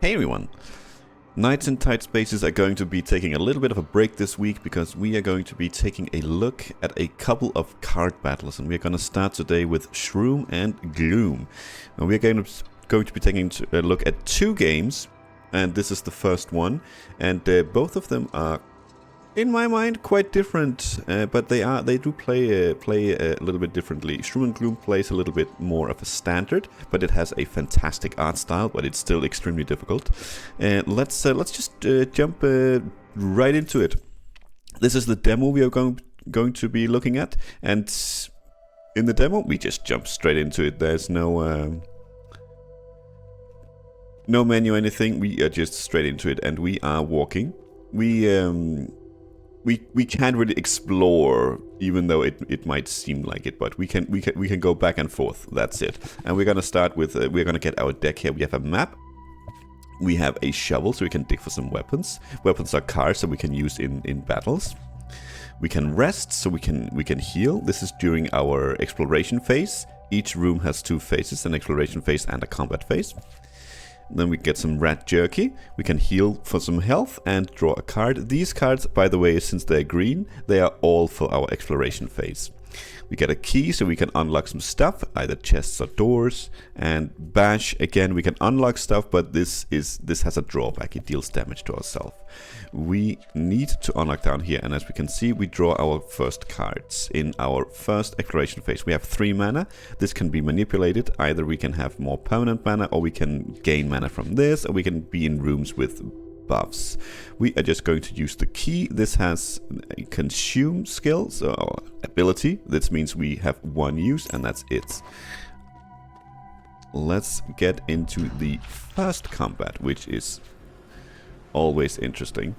Hey everyone! Nights in Tight Spaces are going to be taking a little bit of a break this week because we are going to be taking a look at a couple of card battles, and we're going to start today with Shroom and Gloom. And we're going to be taking a look at two games, and this is the first one, and both of them are, in my mind, quite different, but they do play a little bit differently. Shroom and Gloom plays a little bit more of a standard, but it has a fantastic art style, but it's still extremely difficult. Let's just jump right into it. This is the demo we are going to be looking at, and in the demo we just jump straight into it. There's no menu or anything. We are just straight into it, and we are walking. We can't really explore, even though it might seem like it, but we can go back and forth. That's it. And we're gonna start with we're gonna get our deck here. We have a map. We have a shovel, so we can dig for some weapons. Weapons are cards that we can use in battles. We can rest, so we can heal. This is during our exploration phase. Each room has two phases: an exploration phase and a combat phase. Then we get some rat jerky. We can heal for some health and draw a card. These cards, by the way, since they're green, they are all for our exploration phase. We get a key so we can unlock some stuff, either chests or doors. And bash, again, we can unlock stuff, but this has a drawback. It deals damage to ourselves. We need to unlock down here, and as we can see, we draw our first cards. In our first exploration phase, we have 3 mana. This can be manipulated. Either we can have more permanent mana, or we can gain mana from this, or we can be in rooms with buffs. We are just going to use the key. This has a consume skill, so ability. This means we have 1 use, and that's it. Let's get into the first combat, which is always interesting.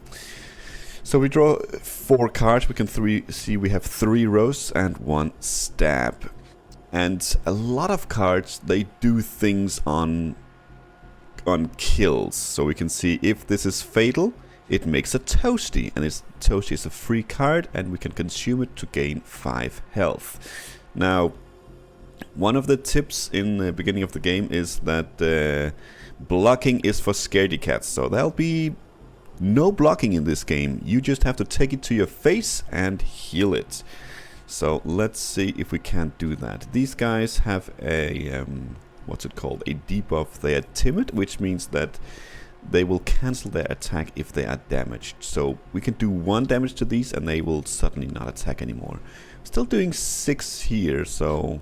So we draw 4 cards. We can see we have 3 rows and 1 stab. And a lot of cards, they do things on kills. So we can see if this is fatal, it makes a toasty, and this toasty is a free card, and we can consume it to gain 5 health. Now, one of the tips in the beginning of the game is that blocking is for scaredy cats, so there'll be no blocking in this game. You just have to take it to your face and heal it. So let's see if we can't do that. These guys have a what's it called? A debuff. They are timid, which means that they will cancel their attack if they are damaged. So we can do 1 damage to these and they will suddenly not attack anymore. Still doing 6 here, so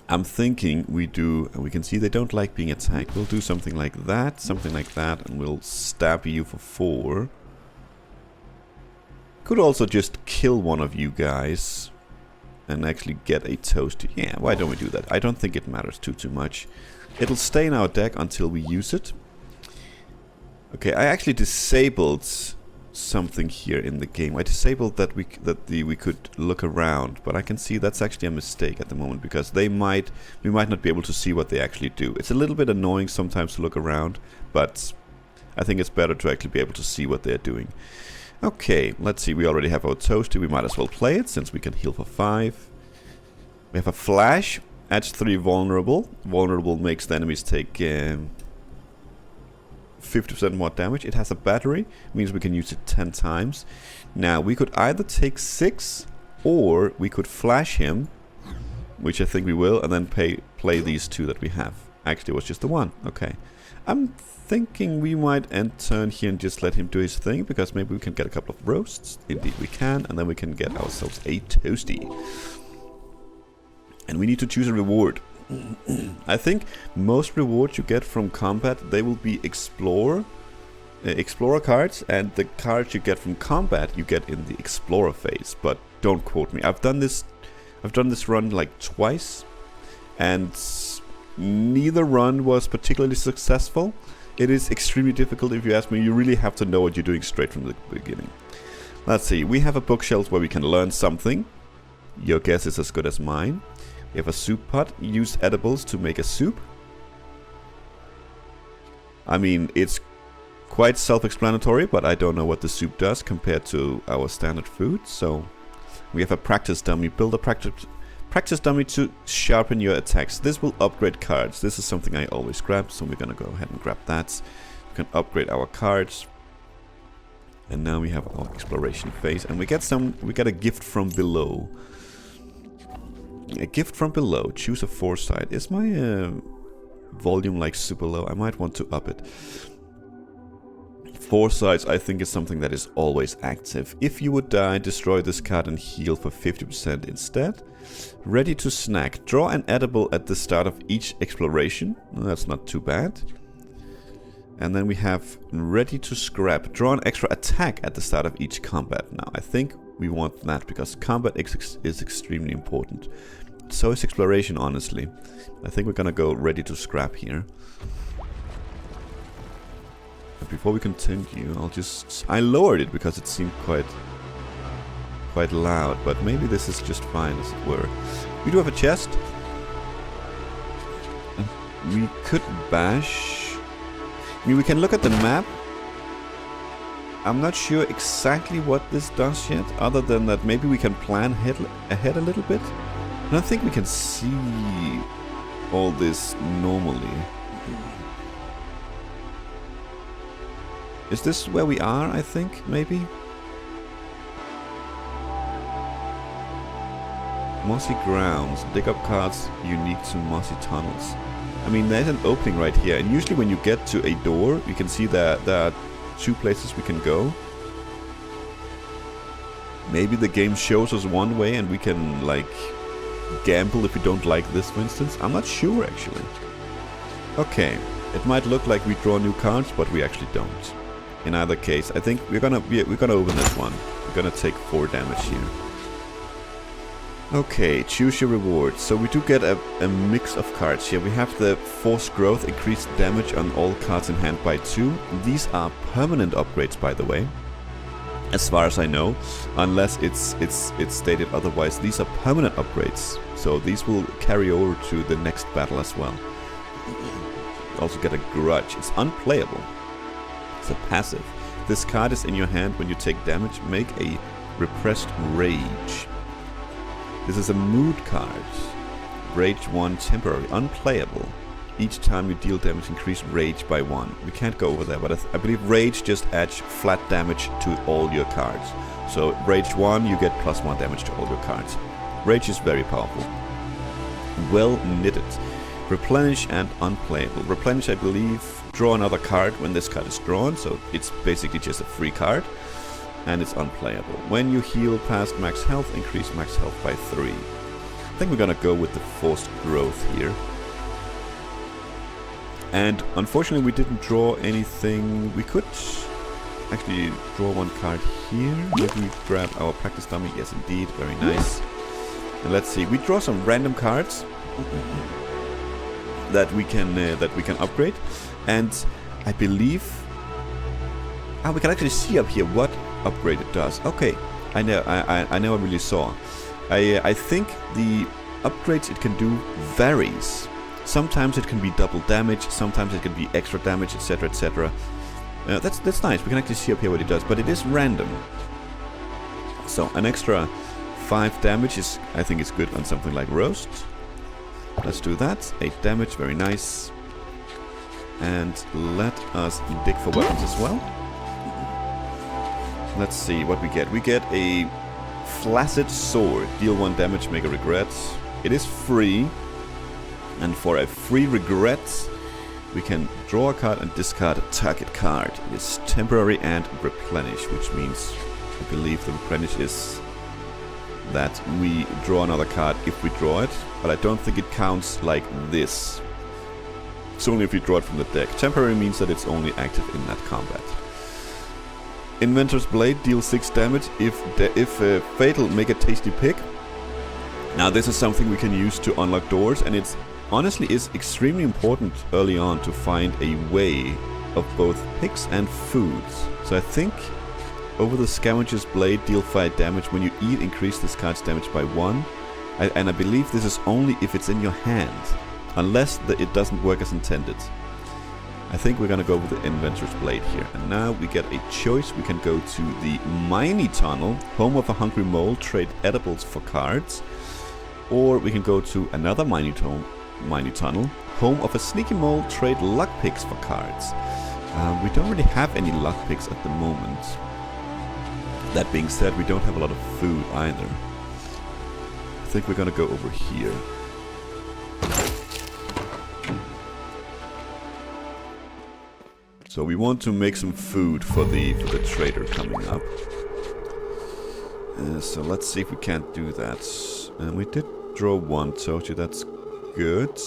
I'm thinking we can see they don't like being attacked. We'll do something like that, and we'll stab you for 4. Could also just kill one of you guys and actually get a toasty. Yeah, why don't we do that? I don't think it matters too much. It'll stay in our deck until we use it. Okay, I actually disabled something here in the game. I disabled that we could look around, but I can see that's actually a mistake at the moment because we might not be able to see what they actually do. It's a little bit annoying sometimes to look around, but I think it's better to actually be able to see what they're doing. Okay, let's see. We already have our toasty. We might as well play it since we can heal for 5. We have a flash. Adds 3 vulnerable. Vulnerable makes the enemies take 50% more damage. It has a battery. Means we can use it 10 times. Now, we could either take 6 or we could flash him, which I think we will, and then play these 2 that we have. Actually, it was just the 1. Okay. I'm thinking we might end turn here and just let him do his thing, because maybe we can get a couple of roasts. Indeed we can, and then we can get ourselves a toasty. And we need to choose a reward. I think most rewards you get from combat, they will be explorer cards, and the cards you get from combat you get in the explorer phase. But don't quote me. I've done this run like twice, and neither run was particularly successful. It is extremely difficult. If you ask me, you really have to know what you're doing straight from the beginning. Let's see. We have a bookshelf where we can learn something. Your guess is as good as mine. We have a soup pot. Use edibles to make a soup. I mean, it's quite self-explanatory, but I don't know what the soup does compared to our standard food. So we have a practice dummy. Build a Practice dummy to sharpen your attacks. This will upgrade cards. This is something I always grab, so we're gonna go ahead and grab that. We can upgrade our cards. And now we have our exploration phase, and we get a gift from below. A gift from below. Choose a foresight. Is my volume like super low? I might want to up it. Foresight, I think, is something that is always active. If you would die, destroy this card and heal for 50% instead. Ready to snack. Draw an edible at the start of each exploration. That's not too bad. And then we have ready to scrap. Draw an extra attack at the start of each combat. Now, I think we want that because combat is extremely important. So is exploration, honestly. I think we're gonna go ready to scrap here. But before we continue, I lowered it because it seemed quite loud, but maybe this is just fine as it were. We do have a chest. We could bash. I mean, we can look at the map. I'm not sure exactly what this does yet, other than that maybe we can plan ahead a little bit. I don't think we can see all this normally. Is this where we are, I think, maybe? Mossy grounds. Dig up cards unique to mossy tunnels. I mean, there's an opening right here, and usually when you get to a door, you can see that there are 2 places we can go. Maybe the game shows us one way and we can, like, gamble if we don't like this, for instance. I'm not sure, actually. Okay, it might look like we draw new cards, but we actually don't. In either case, I think we're gonna open this one. We're gonna take 4 damage here. Okay, choose your reward. So we do get a mix of cards here. We have the force growth, increased damage on all cards in hand by 2. These are permanent upgrades, by the way, as far as I know, unless it's stated otherwise. These are permanent upgrades, so these will carry over to the next battle as well. Also get a grudge. It's unplayable. It's a passive. This card is in your hand when you take damage. Make a repressed rage. This is a mood card. Rage 1 temporary. Unplayable. Each time you deal damage, increase rage by 1. We can't go over there, but I believe rage just adds flat damage to all your cards. So rage 1, you get +1 damage to all your cards. Rage is very powerful. Well knitted. Replenish and unplayable. Replenish, I believe, draw another card when this card is drawn, so it's basically just a free card. And it's unplayable. When you heal past max health, increase max health by 3. I think we're gonna go with the forced growth here. And unfortunately we didn't draw anything. We could actually draw 1 card here. Maybe we grab our practice dummy. Yes, indeed, very nice. And let's see, we draw some random cards that we can upgrade. And I believe we can actually see up here what upgrade it does. Okay, I never really saw. I think the upgrades it can do varies. Sometimes it can be double damage, sometimes it can be extra damage, etc, etc. That's nice. We can actually see up here what it does, but it is random. So an extra 5 damage is, I think, is good on something like roast. Let's do that. 8 damage, very nice. And let us dig for weapons as well. Let's see what we get. We get a flaccid sword. Deal 1 damage, make a regret. It is free. And for a free regret, we can draw a card and discard a target card. It is temporary and replenish, which means, I believe the replenish is that we draw another card if we draw it. But I don't think it counts like this. It's only if you draw it from the deck. Temporary means that it's only active in that combat. Inventor's Blade deals 6 damage if fatal, make a tasty pick. Now this is something we can use to unlock doors, and it's honestly is extremely important early on to find a way of both picks and foods. So I think over the Scavenger's Blade, deal 5 damage. When you eat, increase this card's damage by 1. And I believe this is only if it's in your hand, unless it doesn't work as intended. I think we're gonna go with the Inventor's Blade here. And now we get a choice. We can go to the Miney Tunnel, home of a hungry mole, trade edibles for cards. Or we can go to another mining tunnel. Home of a sneaky mole, trade lockpicks for cards. We don't really have any lockpicks at the moment. That being said, we don't have a lot of food either. I think we're gonna go over here. So we want to make some food for the trader coming up. So let's see if we can't do that. And we did draw one toast, that's good.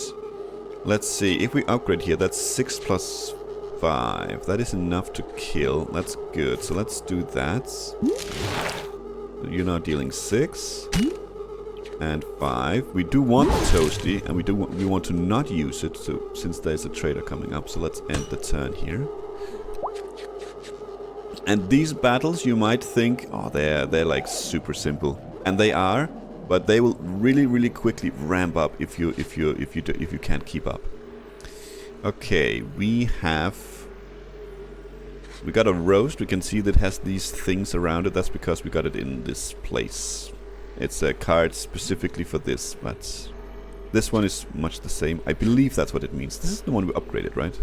Let's see, if we upgrade here, that's 6 plus 5. That is enough to kill. That's good. So let's do that. You're now dealing 6 and 5. We do want the toasty, and we want to not use it. So since there's a trader coming up, so let's end the turn here. And these battles, you might think, oh, they're like super simple, and they are, but they will really quickly ramp up if you can't keep up. Okay, we got a roast. We can see that it has these things around it. That's because we got it in this place. It's a card specifically for this, but this one is much the same. I believe that's what it means. This is the one we upgraded, right?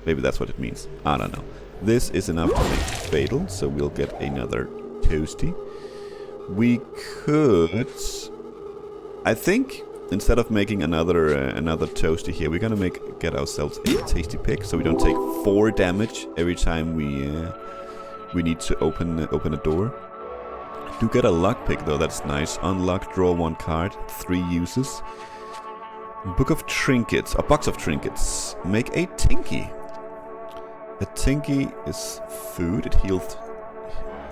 Maybe that's what it means. I don't know. This is enough to make fatal, so we'll get another toasty. We could, I think, instead of making another toasty here, we're gonna get ourselves a tasty pick, so we don't take 4 damage every time we need to open a door. Do get a luck pick though, that's nice. Unlock, draw 1 card, 3 uses. Book of trinkets, a box of trinkets. Make a tinky. A tinky is food. It heals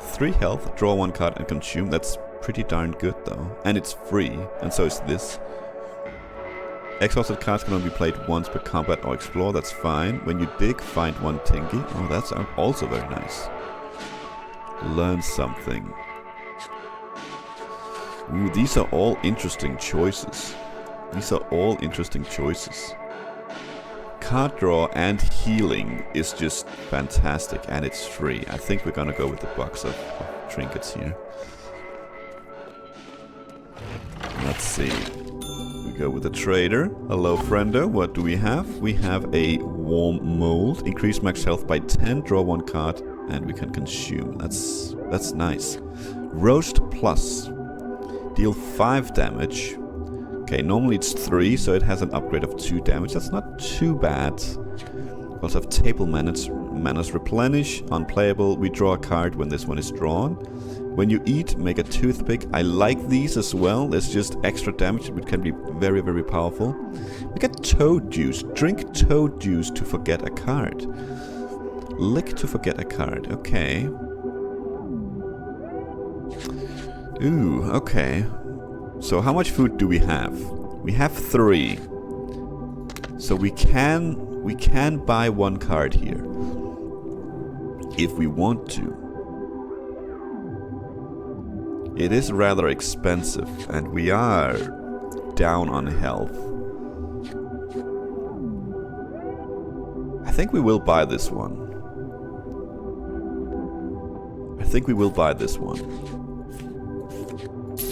3 health, draw 1 card and consume. That's pretty darn good though. And it's free, and so is this. Exhausted cards can only be played once per combat or explore, that's fine. When you dig, find 1 tinky. Oh, that's also very nice. Learn something. Ooh, these are all interesting choices. Card draw and healing is just fantastic, and it's free. I think we're gonna go with the box of trinkets here. Let's see. We go with the trader. Hello, friendo. What do we have? We have a warm mold. Increase max health by 10. Draw 1 card, and we can consume. That's nice. Roast plus. Deal 5 damage. Okay, normally it's 3, so it has an upgrade of 2 damage. That's not too bad. We also have table manners replenish. Unplayable. We draw a card when this one is drawn. When you eat, make a toothpick. I like these as well. There's just extra damage, which can be very powerful. We get toad juice. Drink toad juice to forget a card. Lick to forget a card. Okay. Ooh, okay. So how much food do we have? We have 3. So we can buy 1 card here. If we want to. It is rather expensive, and we are down on health. I think we will buy this one.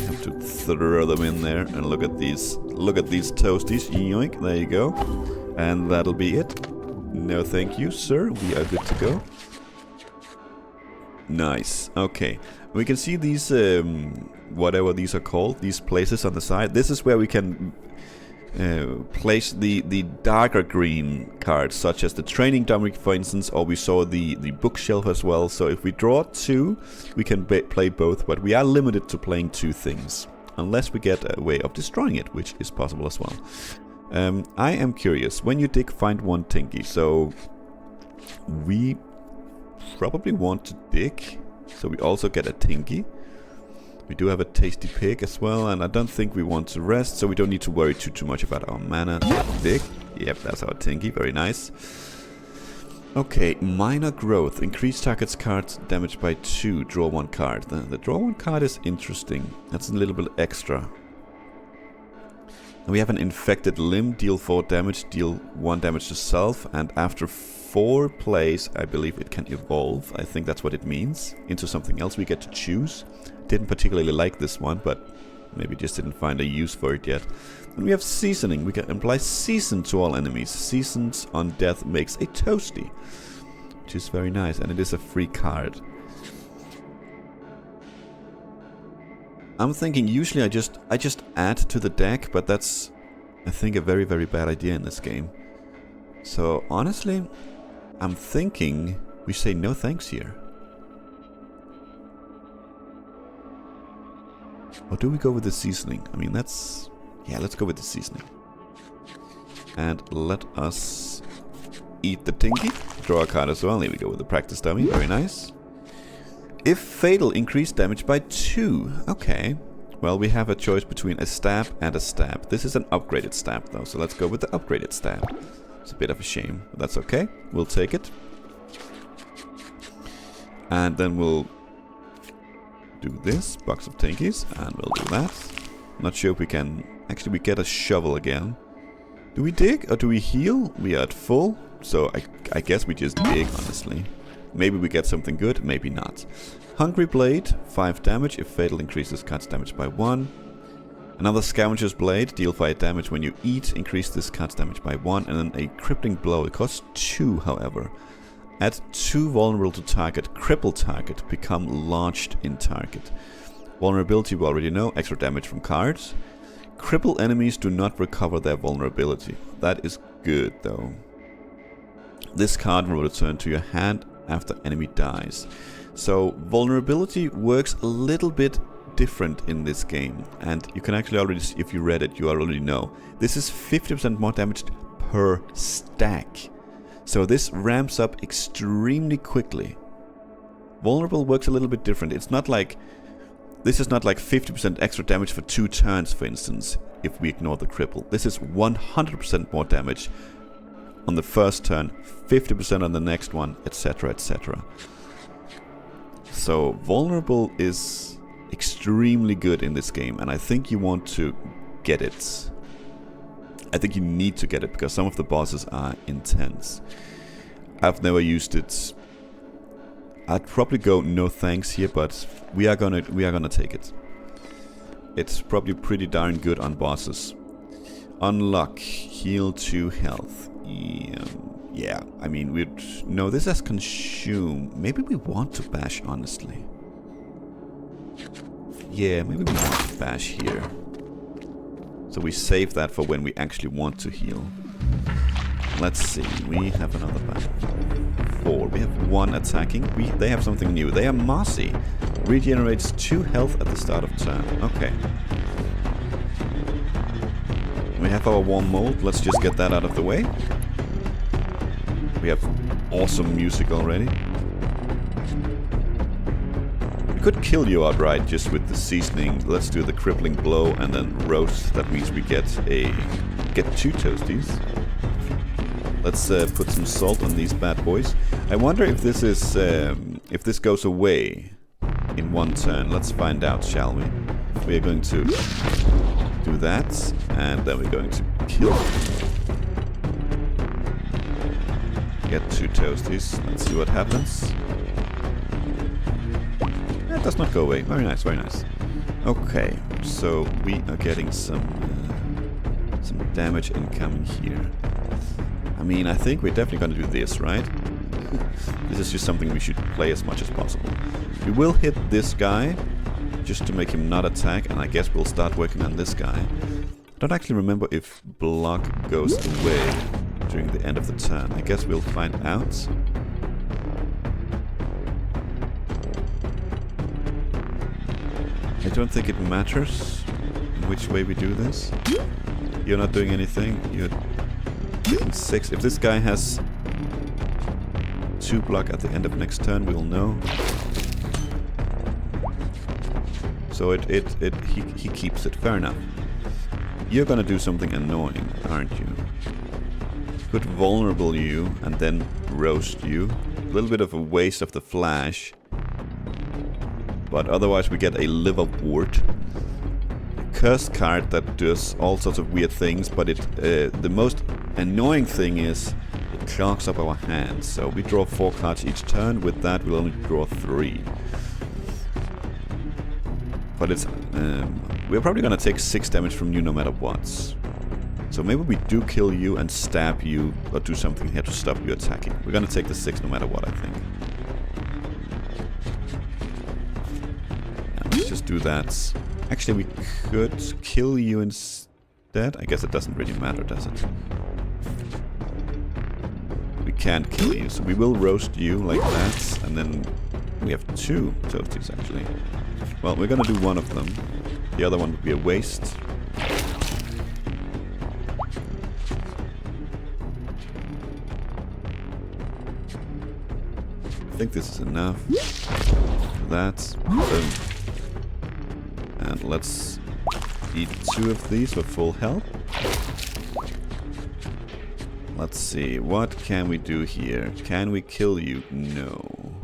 Have to throw them in there, and look at these toasties. Yoink, there you go. And that'll be it. No thank you, sir. We are good to go. Nice. Okay. We can see these, whatever these are called, these places on the side. This is where we can place the darker green cards, such as the training dummy, for instance, or we saw the bookshelf as well. So if we draw 2, we can play both, but we are limited to playing 2 things, unless we get a way of destroying it, which is possible as well. I am curious. When you dig, find 1 tinky. So we probably want to dig, so we also get a tinky. We do have a tasty pig as well, and I don't think we want to rest, so we don't need to worry too much about our mana. Dig. Yep, that's our tinky. Very nice. Okay, minor growth. Increase target's cards damage by 2. Draw 1 card. The draw 1 card is interesting. That's a little bit extra. And we have an infected limb. Deal 4 damage. Deal 1 damage to self. And after 4 plays, I believe it can evolve. I think that's what it means. Into something else we get to choose. Didn't particularly like this one, but Maybe just didn't find a use for it yet. And we have seasoning. We can apply season to all enemies. Seasons on death makes a toasty, which is very nice, and it is a free card. I'm thinking usually I just add to the deck, but that's, I think, a very, very bad idea in this game. So honestly, I'm thinking we say no thanks here. Or do we go with the seasoning? I mean, that's... yeah, let's go with the seasoning. And let us eat the Tinky. Draw a card as well. Here we go with the practice dummy. Very nice. If fatal, increase damage by 2. Okay. Well, we have a choice between a stab and a stab. This is an upgraded stab, though, so let's go with the upgraded stab. It's a bit of a shame, but that's okay. We'll take it. And then we'll do this, box of Tinkies, and we'll do that. Not sure if we can... actually, we get a shovel again. Do we dig or do we heal? We are at full, so I guess we just dig, honestly. Maybe we get something good, maybe not. Hungry Blade, 5 damage. If fatal, increases cuts damage by 1. Another Scavenger's Blade, deal 5 damage when you eat, increase this cuts damage by 1. And then a Crippling Blow, it costs 2, however. Add 2 vulnerable to target, cripple target, become lodged in target. Vulnerability we already know, extra damage from cards. Cripple enemies do not recover their vulnerability. That is good though. This card will return to your hand after enemy dies. So vulnerability works a little bit different in this game. And you can actually already, if you read it, you already know. This is 50% more damage per stack. So this ramps up extremely quickly. Vulnerable works a little bit different. It's not like... this is not like 50% extra damage for 2 turns, for instance, if we ignore the cripple. This is 100% more damage on the first turn, 50% on the next one, etc, etc. So vulnerable is extremely good in this game, and I think you want to get it. I think you need to get it because some of the bosses are intense. I've never used it. I'd probably go no thanks here, but we are gonna take it. It's probably pretty darn good on bosses. Unlock, heal 2 health. Yeah, I mean no, this has consume. Maybe we want to bash, honestly. Yeah, maybe we want to bash here. So we save that for when we actually want to heal. Let's see, we have another battle. 4. We have 1 attacking. They have something new. They are Mossy. Regenerates 2 health at the start of turn. Okay. We have our warm mold. Let's just get that out of the way. We have awesome music already. We could kill you outright just with the seasoning. Let's do the crippling blow and then roast. That means we get 2 toasties. Let's put some salt on these bad boys. I wonder if this is if this goes away in 1 turn. Let's find out, shall we? We are going to do that, and then we're going to kill them. Get 2 toasties. Let's see what happens. That does not go away. Very nice, very nice. Okay, so we are getting some damage incoming here. I mean, I think we're definitely going to do this, right? This is just something we should play as much as possible. We will hit this guy, just to make him not attack, and I guess we'll start working on this guy. I don't actually remember if block goes away during the end of the turn. I guess we'll find out. I don't think it matters in which way we do this. You're not doing anything. You're getting 6. If this guy has 2 block at the end of next turn, we'll know. So he keeps it. Fair enough. You're gonna do something annoying, aren't you? Could vulnerable you and then roast you. A little bit of a waste of the flash. But otherwise we get a liverwort. Cursed card that does all sorts of weird things, but the most annoying thing is it clogs up our hands. So we draw 4 cards each turn. With that we'll only draw 3. But it's We're probably gonna take 6 damage from you no matter what. So maybe we do kill you and stab you, or do something here to stop you attacking. We're gonna take the 6 no matter what, I think. Yeah, let's just do that. Actually, we could kill you instead. I guess it doesn't really matter, does it? We can't kill you, so we will roast you like that, and then we have 2 toasties actually. Well, we're gonna do one of them. The other one would be a waste. I think this is enough. That. Boom. And let's eat 2 of these for full health. Let's see, what can we do here? Can we kill you? No.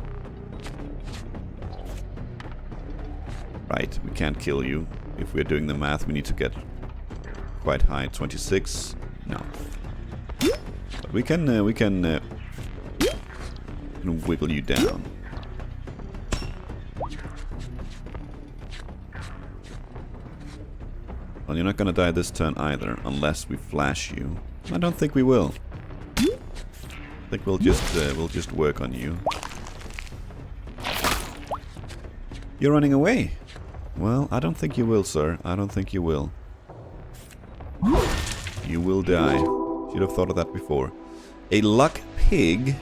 Right, we can't kill you. If we're doing the math, we need to get quite high. 26? No. But we can wiggle you down. Well, you're not gonna die this turn either, unless we flash you. I don't think we will. I think we'll just work on you. You're running away. Well, I don't think you will, sir. I don't think you will. You will die. Should have thought of that before. A luck pig.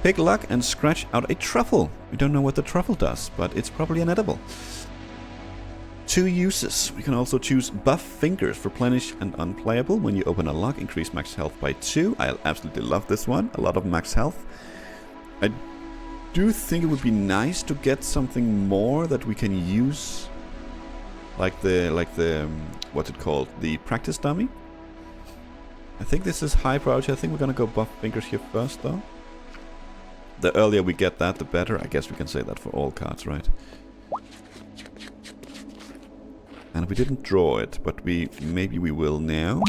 Pick luck and scratch out a truffle. We don't know what the truffle does, but it's probably an edible. 2 uses. We can also choose buff fingers, replenish and unplayable. When you open a lock, increase max health by 2. I absolutely love this one. A lot of max health. I do think it would be nice to get something more that we can use, like the what's it called? The practice dummy. I think this is high priority. I think we're gonna go buff fingers here first, though. The earlier we get that, the better. I guess we can say that for all cards, right? And we didn't draw it, but maybe we will now.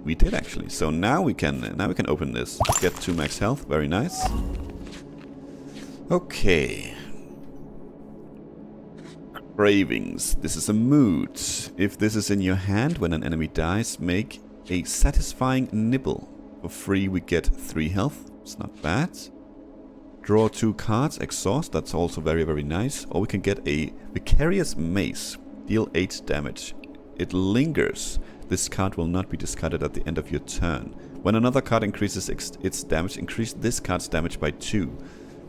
We did actually. So now we can open this. Get 2 max health. Very nice. Okay. Cravings. This is a mood. If this is in your hand when an enemy dies, make a satisfying nibble. For free we get 3 health. It's not bad. Draw 2 cards. Exhaust. That's also very, very nice. Or we can get a Vicarious Mace. Deal 8 damage. It lingers. This card will not be discarded at the end of your turn. When another card increases its damage, increase this card's damage by 2.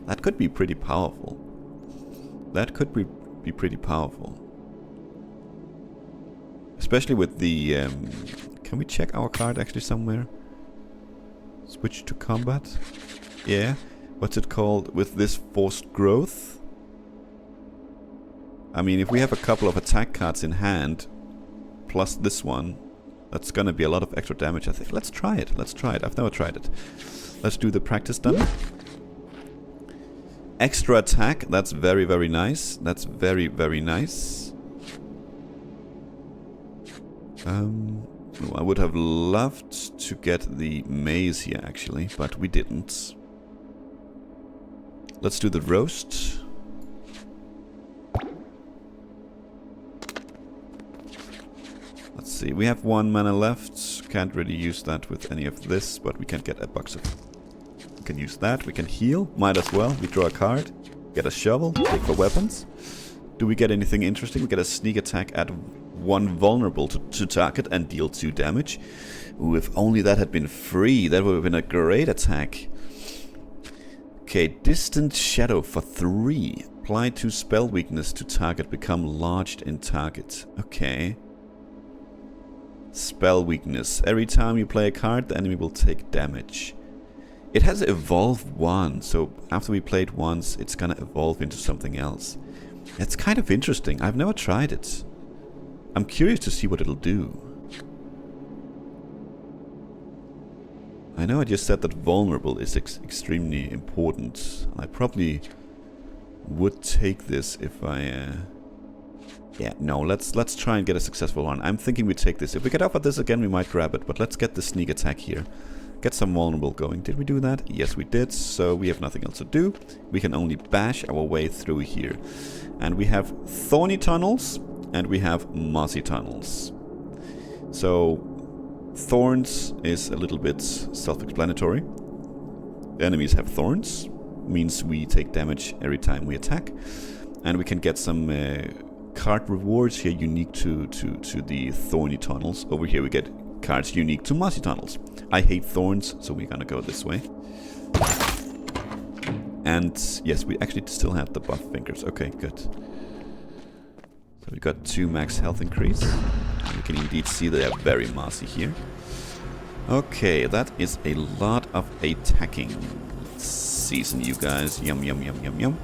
That could be pretty powerful. That could be pretty powerful. Especially with the... can we check our card actually somewhere? Switch to combat? Yeah. What's it called? With this forced growth? I mean, if we have a couple of attack cards in hand, plus this one, that's gonna be a lot of extra damage, I think. Let's try it. Let's try it. I've never tried it. Let's do the practice dummy. Extra attack. That's very, very nice. That's very, very nice. I would have loved to get the maze here, actually, but we didn't. Let's do the roast. Let's see, we have 1 mana left. Can't really use that with any of this, but we can get a box of... We can use that, we can heal, might as well. We draw a card, get a shovel, take for weapons. Do we get anything interesting? We get a sneak attack at 1 vulnerable to target and deal 2 damage. Ooh, if only that had been free, that would have been a great attack. Okay, Distant Shadow for 3. Apply 2 spell weakness to target, become lodged in target. Okay. Spell weakness. Every time you play a card, the enemy will take damage. It has evolved 1, so after we play it once, it's gonna evolve into something else. It's kind of interesting. I've never tried it. I'm curious to see what it'll do. I know I just said that vulnerable is extremely important. I probably would take this if I... Yeah, no, let's try and get a successful one. I'm thinking we take this. If we get offered this again, we might grab it, but let's get the sneak attack here. Get some vulnerable going. Did we do that? Yes, we did. So we have nothing else to do. We can only bash our way through here. And we have thorny tunnels and we have mossy tunnels. So thorns is a little bit self-explanatory. Enemies have thorns. Means we take damage every time we attack. And we can get some card rewards here unique to the thorny tunnels. Over here we get cards unique to mossy tunnels. I hate thorns, so we're gonna go this way. And yes, we actually still have the buff fingers. Okay, good. So we got 2 max health increase. And you can indeed see they are very mossy here. Okay, that is a lot of attacking. Let's season you guys. Yum, yum, yum, yum, yum.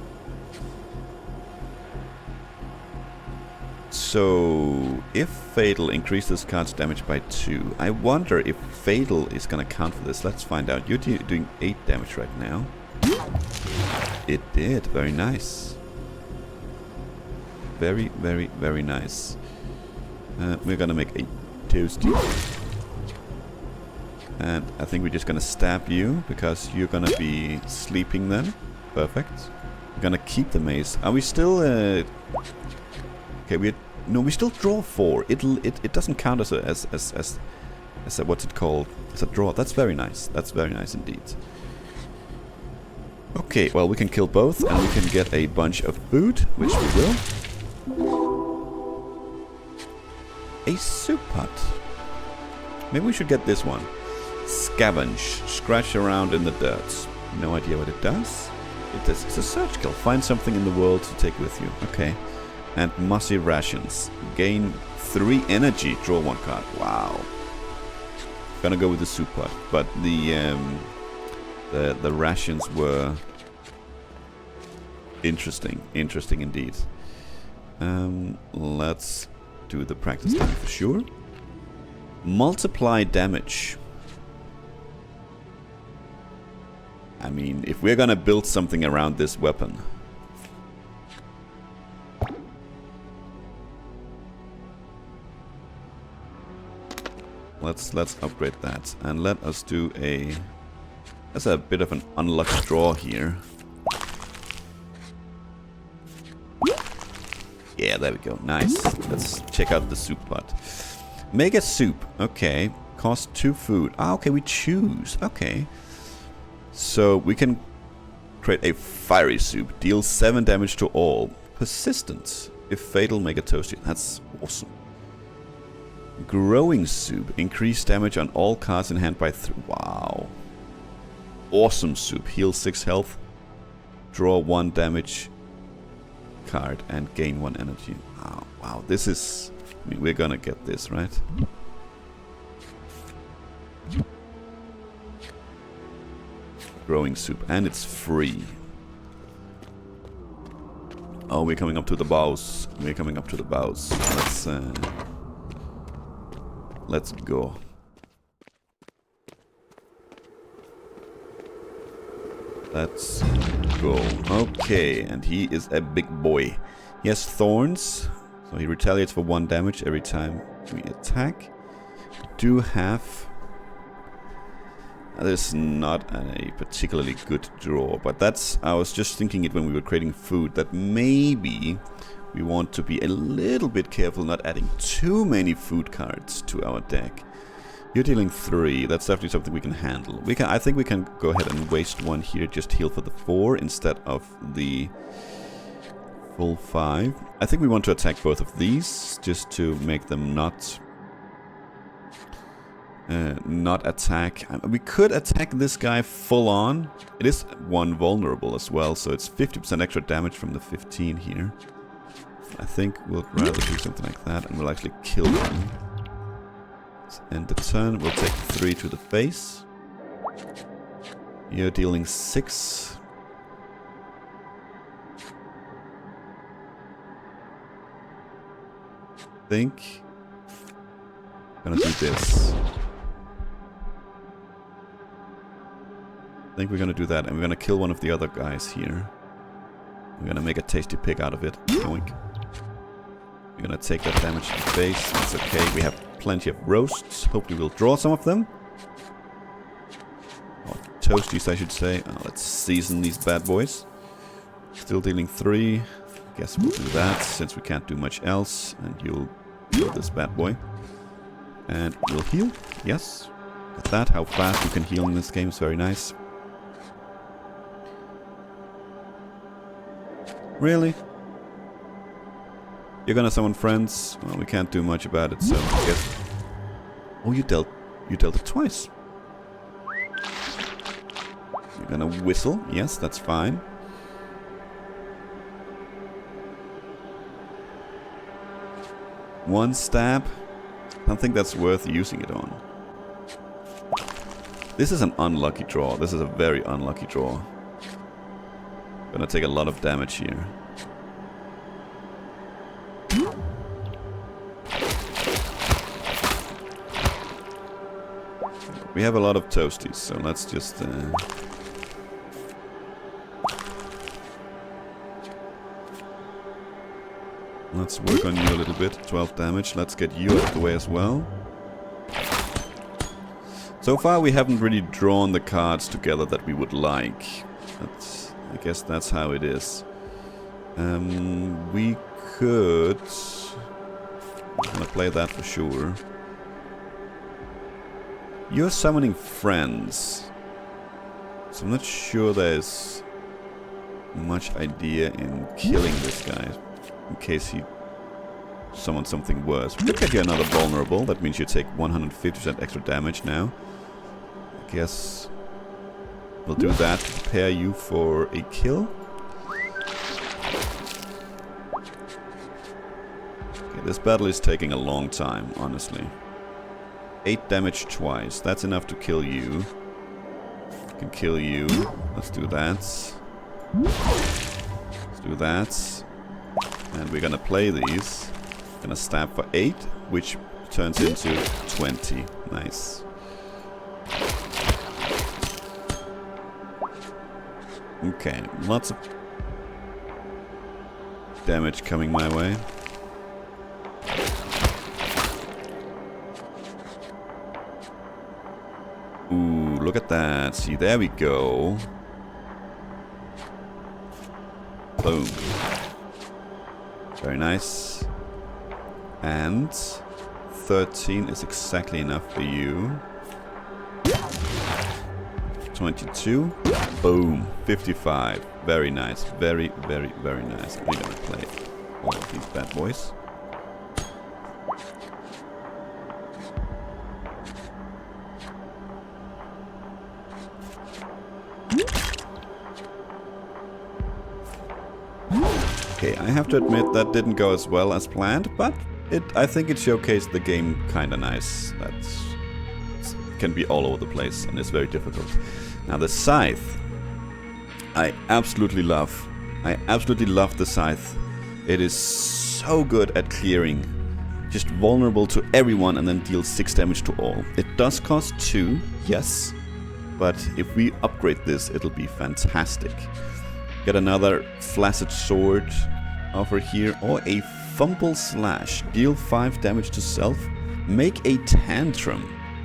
So, if Fatal increases card's damage by 2, I wonder if Fatal is gonna count for this. Let's find out. You're doing 8 damage right now. It did. Very nice. Very, very, very nice. We're gonna make a toasty. And I think we're just gonna stab you, because you're gonna be sleeping then. Perfect. We're gonna keep the mace. Are we still... Okay, we still draw 4. It doesn't count as a what's it called? As a draw. That's very nice. That's very nice indeed. Okay, well we can kill both and we can get a bunch of food, which we will. A soup pot. Maybe we should get this one. Scavenge. Scratch around in the dirt. No idea what it does. It's a search skill. Find something in the world to take with you. Okay. And mossy rations. Gain 3 energy. Draw 1 card. Wow. Gonna go with the soup pot. But the rations were interesting. Interesting indeed. Let's do the practice time for sure. Multiply damage. I mean, if we're gonna build something around this weapon, let's upgrade that and let us do a... That's a bit of an unlucky draw here. Yeah, there we go. Nice. Let's check out the soup pot. Make a soup. Okay. Cost 2 food. Ah, okay, we choose. Okay. So we can create a fiery soup. Deal 7 damage to all. Persistent. If fatal, make a toasty. That's awesome. Growing soup. Increase damage on all cards in hand by 3. Wow. Awesome soup. Heal 6 health. Draw 1 damage card and gain 1 energy. Wow. Wow. This is... I mean, we're gonna get this, right? Growing soup. And it's free. Oh, we're coming up to the bows. We're coming up to the bows. Let's go. Let's go. Okay, and he is a big boy. He has thorns, so he retaliates for 1 damage every time we attack. Do have... That is not a particularly good draw, but that's... I was just thinking it when we were creating food, that maybe we want to be a little bit careful not adding too many food cards to our deck. You're dealing 3. That's definitely something we can handle. I think we can go ahead and waste 1 here, just heal for the 4 instead of the full 5. I think we want to attack both of these, just to make them not attack. We could attack this guy full on. It is 1 vulnerable as well, so it's 50% extra damage from the 15 here. I think we'll rather do something like that, and we'll actually kill him. Let's end the turn. We'll take 3 to the face. You're dealing 6. I think I'm gonna do this. I think we're gonna do that, and we're gonna kill one of the other guys here. We're gonna make a tasty pig out of it. Yoink. We're gonna take that damage to the face. That's okay. We have plenty of roasts. Hopefully we'll draw some of them. toasties, I should say. Let's season these bad boys. Still dealing 3. Guess we'll do that since we can't do much else. And you'll kill this bad boy. And we'll heal. Yes. Got that. How fast you can heal in this game is very nice. Really? You're gonna summon friends? Well, we can't do much about it, so I guess... Oh, you dealt it twice. You're gonna whistle. Yes, that's fine. One stab. I don't think that's worth using it on. This is an unlucky draw. This is a very unlucky draw. Gonna take a lot of damage here. We have a lot of toasties, so let's just... let's work on you a little bit. 12 damage. Let's get you out of the way as well. So far we haven't really drawn the cards together that we would like. I guess that's how it is. We could... I'm gonna play that for sure. You're summoning friends. So I'm not sure there's much idea in killing this guy. In case he summons something worse. We could get you another vulnerable. That means you take 150% extra damage now. I guess we'll do that to prepare you for a kill. Okay, this battle is taking a long time, honestly. 8 damage twice. That's enough to kill you. Can kill you. Let's do that. Let's do that. And we're gonna play these. Gonna stab for 8, which turns into 20. Nice. Okay, lots of damage coming my way. Ooh, look at that. See, there we go. Boom. Very nice. And 13 is exactly enough for you. 22. Boom. 55. Very nice. Very, very, very nice. We're gonna play all of these bad boys. Okay, I have to admit that didn't go as well as planned, but I think it showcased the game kinda nice. That can be all over the place and it's very difficult. Now the scythe, I absolutely love. I absolutely love the scythe. It is so good at clearing. Just vulnerable to everyone and then deals 6 damage to all. It does cost 2, yes, but if we upgrade this, it'll be fantastic. Get another flaccid sword over here, or a fumble slash. Deal 5 damage to self. Make a tantrum.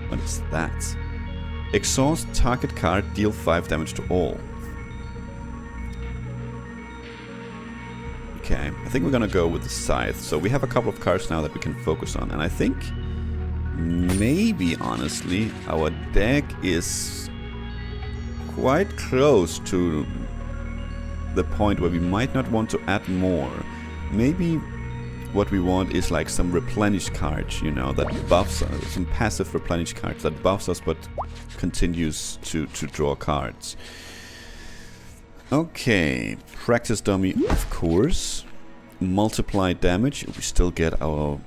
What is that? Exhaust target card, deal 5 damage to all. Okay, I think we're gonna go with the scythe. So we have a couple of cards now that we can focus on, and I think maybe, honestly, our deck is quite close to the point where we might not want to add more. Maybe what we want is like some replenish cards, you know, that buffs us, some passive replenish cards that buffs us but continues to draw cards. Okay, practice dummy, of course. Multiply damage, we still get our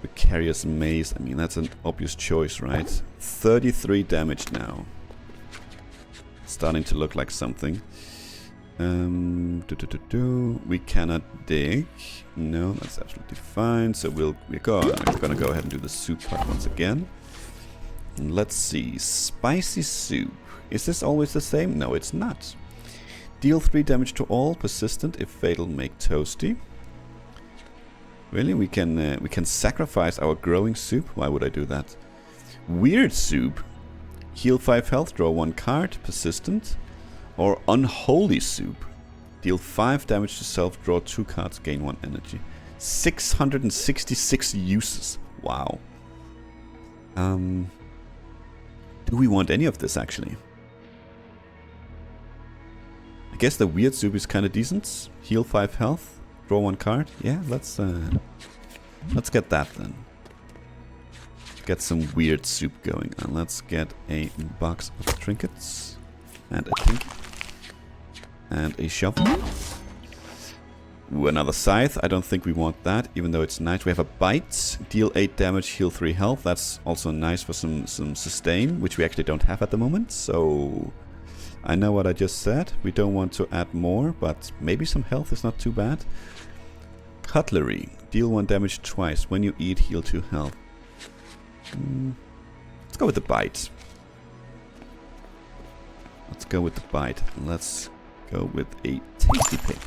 Vicarious Maze. I mean, that's an obvious choice, right? 33 damage now. Starting to look like something. We cannot dig. No, that's absolutely fine. So we're gonna go ahead and do the soup part once again. And let's see, spicy soup. Is this always the same? No, it's not. Deal 3 damage to all. Persistent. If fatal, make toasty. Really, we can sacrifice our growing soup. Why would I do that? Weird soup. Heal 5 health, draw 1 card, persistent. Or Unholy Soup. Deal 5 damage to self, draw 2 cards, gain 1 energy. 666 uses. Wow. Do we want any of this actually? I guess the weird soup is kind of decent. Heal 5 health, draw 1 card. Yeah, let's get that then. Get some weird soup going. And let's get a box of trinkets. And a tinky. And a shovel. Ooh, another scythe. I don't think we want that, even though it's nice. We have a bite. Deal 8 damage, heal 3 health. That's also nice for some sustain, which we actually don't have at the moment. So I know what I just said. We don't want to add more, but maybe some health is not too bad. Cutlery. Deal 1 damage twice. When you eat, heal 2 health. Let's go with the bite. Let's go with the bite. Let's go with a tasty pick.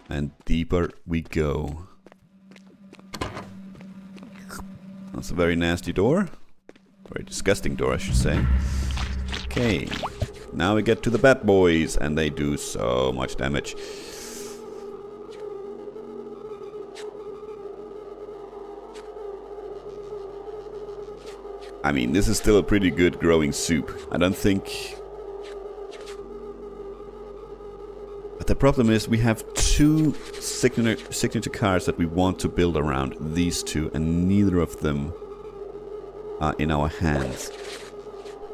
And deeper we go. That's a very nasty door. Very disgusting door, I should say. Okay. Now we get to the bad boys, and they do so much damage. I mean, this is still a pretty good growing soup. I don't think... But the problem is we have 2 signature cards that we want to build around these 2, and neither of them are in our hands.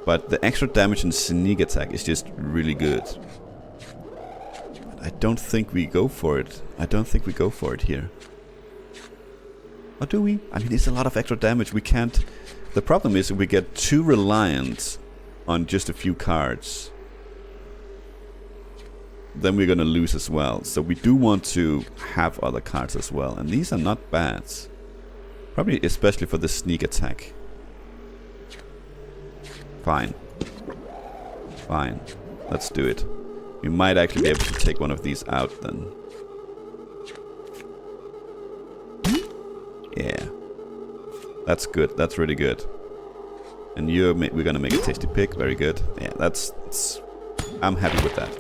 But the extra damage and sneak attack is just really good. But I don't think we go for it. I don't think we go for it here. Or do we? I mean, it's a lot of extra damage. We can't... The problem is if we get too reliant on just a few cards, then we're gonna lose as well. So we do want to have other cards as well. And these are not bad. Probably especially for the sneak attack. Fine. Fine. Let's do it. We might actually be able to take one of these out then. Yeah. That's good. That's really good. And we're gonna make a tasty pick. Very good. Yeah, that's I'm happy with that.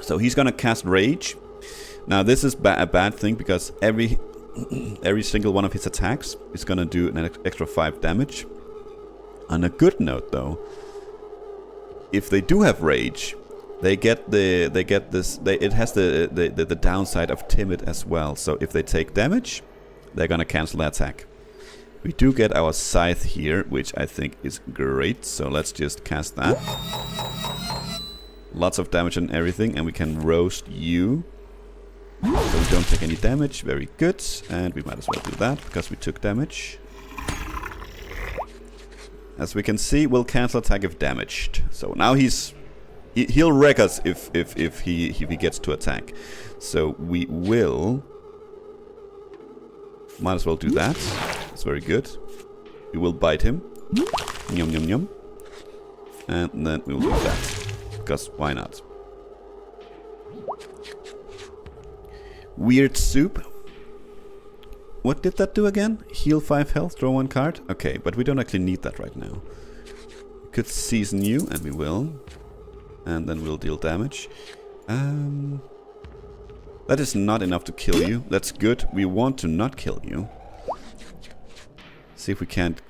So he's gonna cast Rage. Now this is a bad thing because every single one of his attacks is gonna do an extra 5 damage. On a good note though, if they do have Rage, it has the downside of timid as well. So if they take damage, they're gonna cancel the attack. We do get our scythe here, which I think is great. So let's just cast that. Lots of damage and everything, and we can roast you. So we don't take any damage. Very good. And we might as well do that because we took damage. As we can see, we'll cancel attack if damaged. So now he'll wreck us if he gets to attack. So we will. Might as well do that. That's very good. We will bite him. Yum yum yum. And then we will do that. Because why not? Weird soup. What did that do again? Heal 5 health, draw 1 card. Okay, but we don't actually need that right now. We could season you, and we will. And then we'll deal damage. That is not enough to kill you. That's good. We want to not kill you. See if we can't...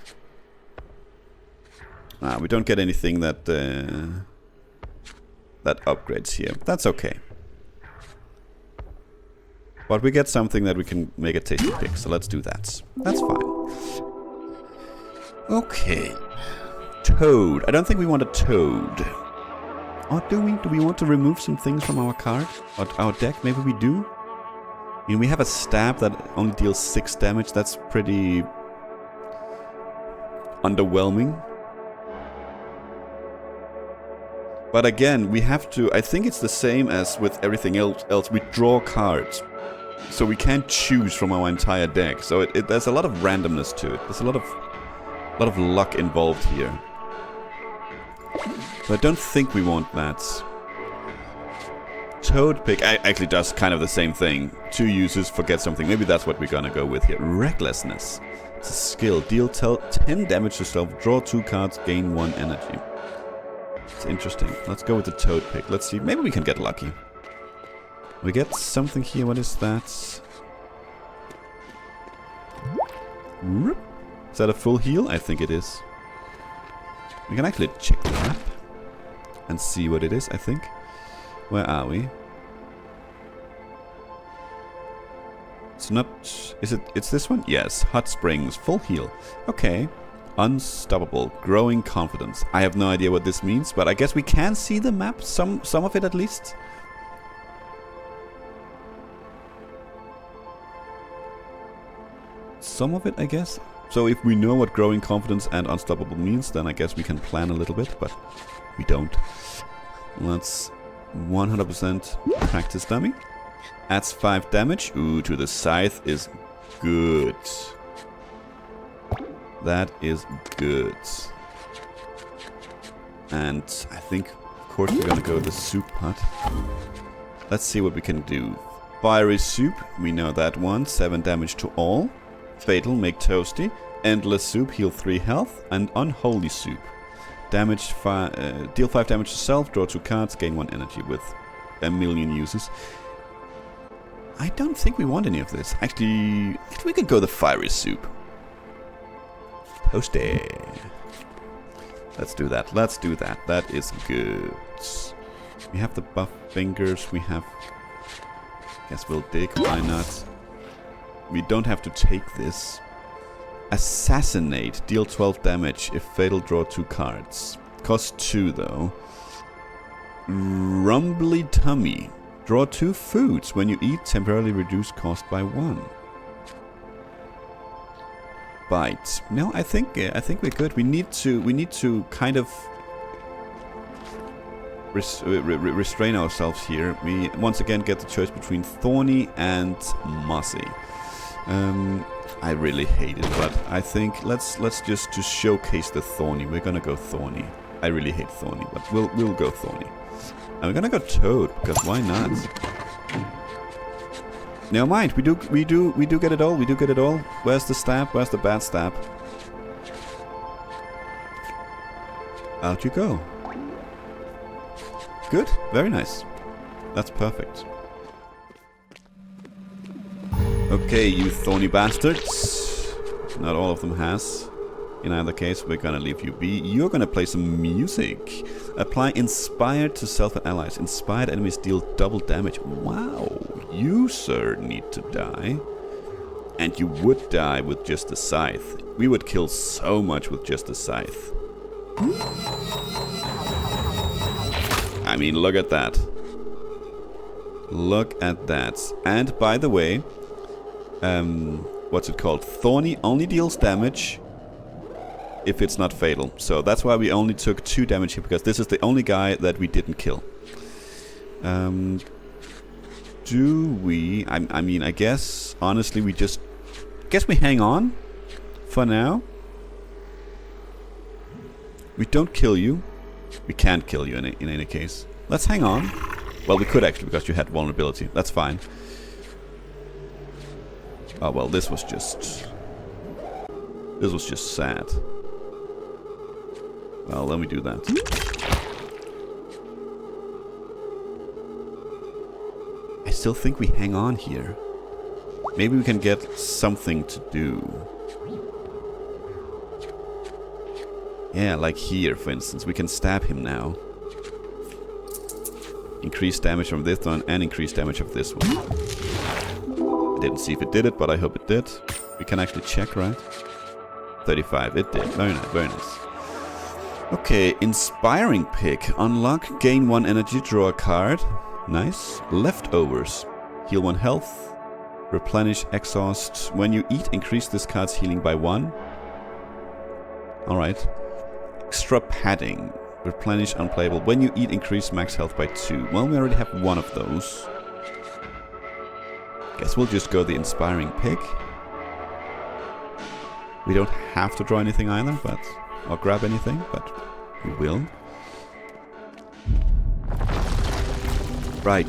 we don't get anything that upgrades here. That's okay. But we get something that we can make a tasty pick, so let's do that. That's fine. Okay. Toad. I don't think we want a toad. Or do we? Do we want to remove some things from our card? Or our deck? Maybe we do? I mean, we have a stab that only deals 6 damage. That's pretty... underwhelming. But again, we have to... I think it's the same as with everything else. We draw cards. So we can't choose from our entire deck. So there's a lot of randomness to it. There's a lot of luck involved here. But I don't think we want that. Toad pick actually does kind of the same thing. 2 uses, forget something. Maybe that's what we're gonna go with here. Recklessness. It's a skill. Deal 10 damage to self. Draw 2 cards. Gain 1 energy. It's interesting. Let's go with the toad pick. Let's see. Maybe we can get lucky. We get something here. What is that? Is that a full heal? I think it is. We can actually check the map and see what it is, I think. Where are we? It's not... Is it... It's this one? Yes. Hot Springs. Full heal. Okay. Unstoppable. Growing confidence. I have no idea what this means, but I guess we can see the map. Some of it at least. Some of it, I guess. So if we know what growing confidence and unstoppable means, then I guess we can plan a little bit, but we don't. Let's 100% practice dummy. Adds 5 damage. Ooh, to the scythe is good. That is good. And I think, of course, we're gonna go the soup pot. Let's see what we can do. Fiery soup, we know that one. 7 damage to all. Fatal, make toasty. Endless soup, heal 3 health. And unholy soup. Damage, deal 5 damage to self, draw 2 cards, gain 1 energy with a million uses. I don't think we want any of this. Actually, we could go the fiery soup. Toasty. Let's do that. Let's do that. That is good. We have the buff fingers. We have... Guess we'll dig. Why not? We don't have to take this. Assassinate. Deal 12 damage. If fatal, draw 2 cards. Cost 2 though. Rumbly tummy. Draw 2 foods. When you eat, temporarily reduce cost by 1. Bite. No, I think we're good. We need to kind of restrain ourselves here. We once again get the choice between thorny and mossy. I really hate it, but I think let's just to showcase the thorny. We're gonna go thorny. I really hate thorny, but we'll go thorny. And we're gonna go toad because why not? Never mind. We do get it all. We do get it all. Where's the stab? Where's the bad stab? Out you go. Good. Very nice. That's perfect. Okay, you thorny bastards. Not all of them has. In either case, we're gonna leave you be. You're gonna play some music. Apply Inspired to self and allies. Inspired enemies deal double damage. Wow. You, sir, need to die. And you would die with just a scythe. We would kill so much with just a scythe. I mean, look at that. Look at that. And by the way, what's it called? Thorny only deals damage if it's not fatal. So that's why we only took 2 damage here, because this is the only guy that we didn't kill. Do we... I mean, I guess, honestly, we just... Guess we hang on for now. We don't kill you. We can't kill you in any case. Let's hang on. Well, we could actually, because you had vulnerability. That's fine. Oh, well, this was just... This was just sad. Well, let me do that. I still think we hang on here. Maybe we can get something to do. Yeah, like here, for instance. We can stab him now. Increase damage from this one and increase damage of this one. I didn't see if it did it, but I hope it did. We can actually check, right? 35, it did. Very nice, very nice. Okay, Inspiring Pick. Unlock, gain 1 energy, draw a card. Nice. Leftovers. Heal 1 health. Replenish exhaust. When you eat, increase this card's healing by 1. Alright. Extra padding. Replenish unplayable. When you eat, increase max health by 2. Well, we already have 1 of those. Guess we'll just go the Inspiring Pick. We don't have to draw anything either, but... Or grab anything, but we will. Right.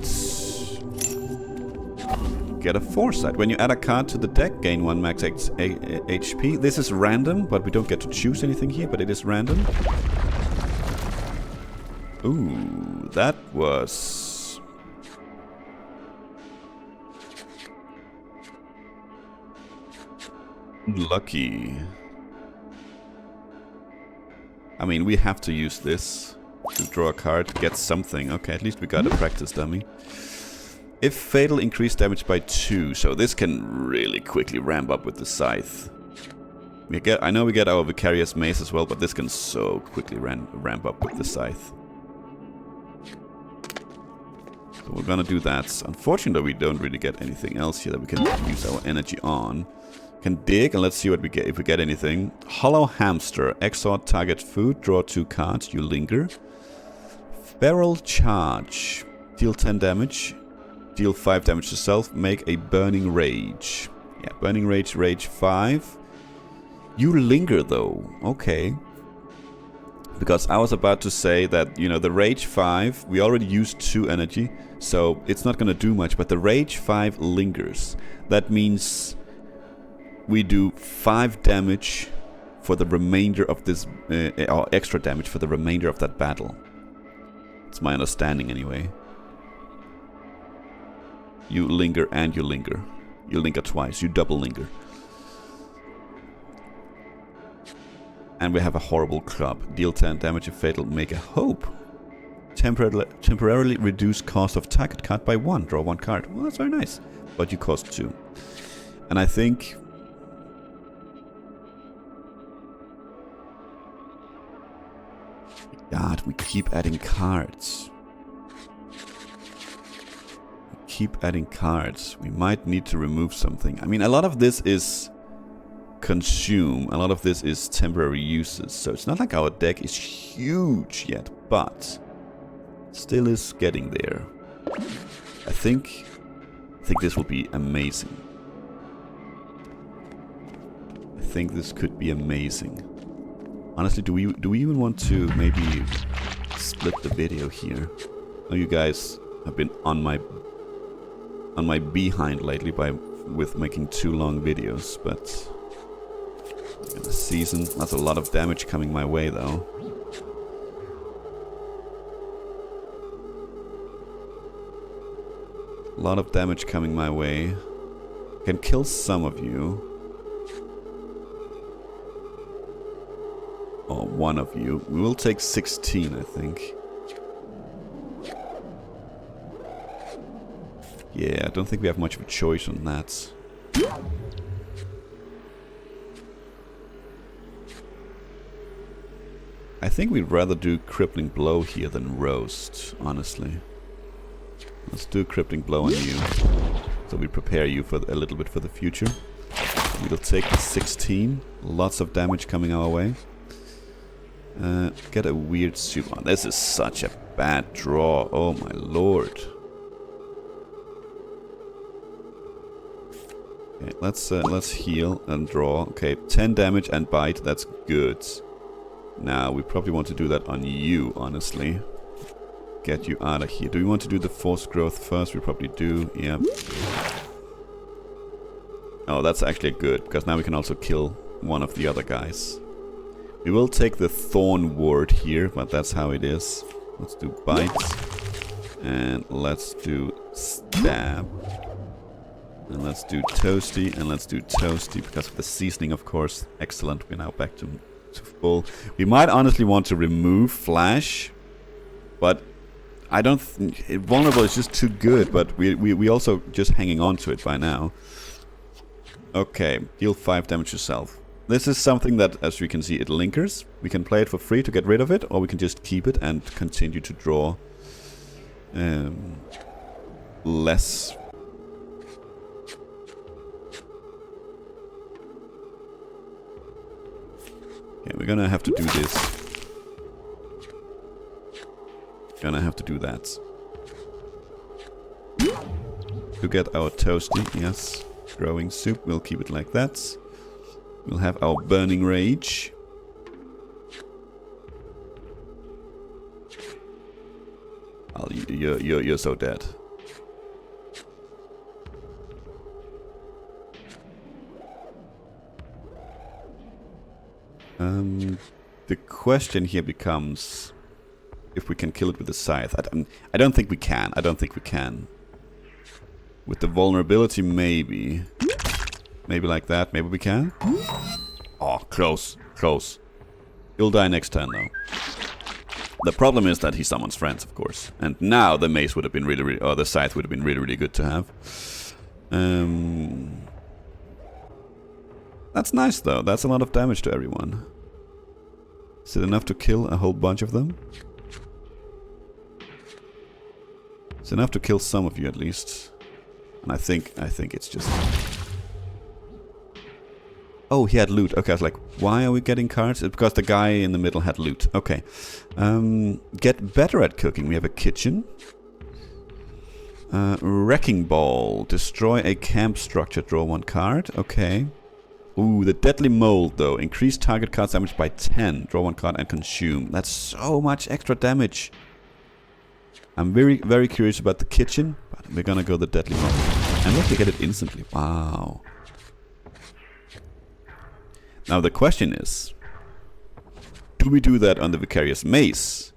get a foresight. When you add a card to the deck, gain 1 max HP. This is random, but we don't get to choose anything here, but it is random. Ooh, that was... lucky. I mean, we have to use this to draw a card, get something. Okay, at least we got a practice dummy. If fatal, increase damage by 2. So this can really quickly ramp up with the scythe. I know we get our Vicarious Mace as well, but this can so quickly ramp up with the scythe. So we're gonna do that. Unfortunately, we don't really get anything else here that we can use our energy on. Can dig, and let's see what we get, if we get anything. Hollow Hamster. Exort target food. Draw 2 cards. You linger. Feral Charge. Deal 10 damage. Deal 5 damage to self. Make a Burning Rage. Yeah, Burning Rage, Rage 5. You linger though. Okay. Because I was about to say that, you know, the Rage 5, we already used 2 energy. So it's not going to do much. But the Rage 5 lingers. That means we do 5 damage for the remainder of this, or extra damage for the remainder of that battle. It's my understanding anyway. You linger and you linger. You linger twice. You double linger. And we have a horrible club. Deal 10 damage if fatal. Make a hope. Temporarily reduce cost of target card by 1. Draw 1 card. Well, that's very nice. But you cost 2. And I think... God, we keep adding cards. Keep adding cards. We might need to remove something. I mean, a lot of this is consume. A lot of this is temporary uses. So it's not like our deck is huge yet, but still is getting there. I think this will be amazing. I think this could be amazing. Honestly, do we even want to maybe split the video here? Oh, you guys have been on my behind lately with making 2 long videos, but in the season, that's a lot of damage coming my way though. A lot of damage coming my way. Can kill some of you. Or one of you. We will take 16, I think. Yeah, I don't think we have much of a choice on that. I think we'd rather do Crippling Blow here than Roast, honestly. Let's do Crippling Blow on you. So we prepare you for a little bit for the future. We'll take the 16. Lots of damage coming our way. Get a weird soup on. This is such a bad draw. Oh my lord. Okay, let's heal and draw. Okay, 10 damage and bite. That's good. Now we probably want to do that on you, honestly. Get you out of here. Do we want to do the forced growth first? We probably do. Yeah. Oh, that's actually good because now we can also kill one of the other guys. We will take the Thorn Ward here, but that's how it is. Let's do Bite. And let's do Stab. And let's do Toasty. And let's do Toasty because of the seasoning, of course. Excellent. We're now back to full. We might honestly want to remove Flash. But I don't think... Vulnerable is just too good. But we also just hanging on to it by now. Okay. Deal 5 damage yourself. This is something that, as we can see, it linkers. We can play it for free to get rid of it, or we can just keep it and continue to draw less. Okay, we're gonna have to do this. Gonna have to do that. To get our Toasty, yes. Growing soup, we'll keep it like that. We'll have our Burning Rage. Oh, you're so dead. The question here becomes if we can kill it with the scythe. I don't think we can. I don't think we can. With the vulnerability, maybe. Maybe like that. Maybe we can. Oh, close. Close. He'll die next turn, though. The problem is that he summons friends, of course. And now the mace would have been really, or the scythe would have been really, really good to have. That's nice, though. That's a lot of damage to everyone. Is it enough to kill a whole bunch of them? It's enough to kill some of you, at least. And I think it's just... Oh, he had loot. Okay, I was like, why are we getting cards? It's because the guy in the middle had loot. Okay. Get better at cooking. We have a kitchen. Wrecking ball. Destroy a camp structure. Draw 1 card. Okay. Ooh, the deadly mold, though. Increase target card's damage by 10. Draw 1 card and consume. That's so much extra damage. I'm very, very curious about the kitchen, but we're gonna go the deadly mold. And look, we get it instantly. Wow. Now the question is, do we do that on the Vicarious Mace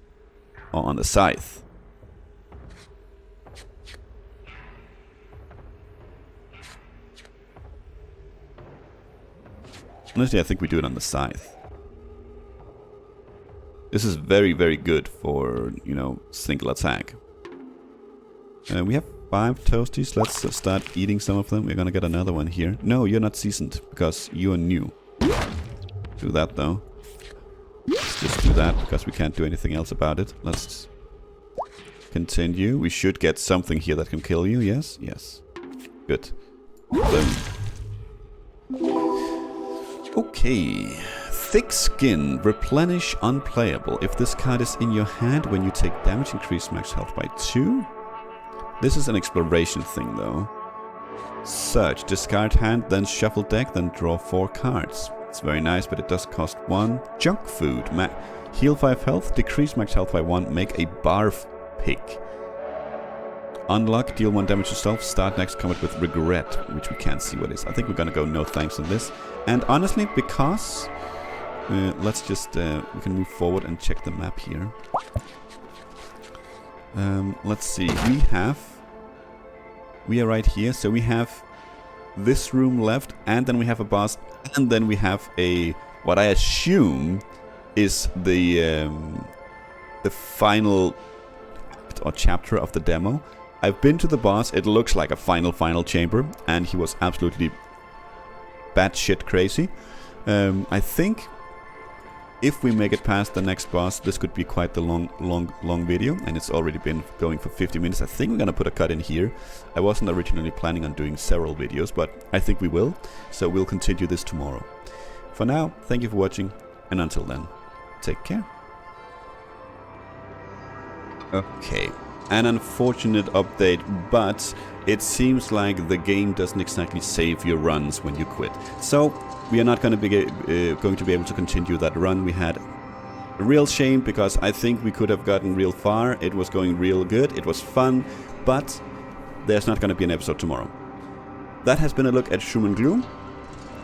or on the Scythe? Honestly, I think we do it on the Scythe. This is very, very good for, you know, single attack. We have 5 toasties. Let's start eating some of them. We're gonna get another one here. No, you're not seasoned because you are new. Do that though. Let's just do that because we can't do anything else about it. Let's continue. We should get something here that can kill you. Yes? Yes. Good. Boom. Okay. Thick Skin. Replenish unplayable. If this card is in your hand when you take damage, increase max health by 2. This is an exploration thing though. Search. Discard hand, then shuffle deck, then draw 4 cards. It's very nice, but it does cost 1. Junk food. Heal 5 health, decrease max health by 1, make a barf pick. Unlock, deal 1 damage to self, start next combat with regret, which we can't see what is. I think we're gonna go no thanks on this. And honestly, because... let's just... we can move forward and check the map here. Let's see. We are right here, so we have this room left, and then we have a boss, and then we have a... what I assume is the final or chapter of the demo. I've been to the boss. It looks like a final chamber, and he was absolutely batshit crazy. I think if we make it past the next boss, this could be quite the long video, and it's already been going for 50 minutes. I think we're gonna put a cut in here. I wasn't originally planning on doing several videos, but I think we will, so we'll continue this tomorrow. For now, thank you for watching, and until then, take care. Okay, an unfortunate update, but it seems like the game doesn't exactly save your runs when you quit. So we are not going to be able to continue that run. We had a real shame because I think we could have gotten real far. It was going real good. It was fun, but there's not going to be an episode tomorrow. That has been a look at Shroom and Gloom.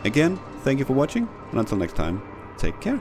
Again, thank you for watching, and until next time, take care.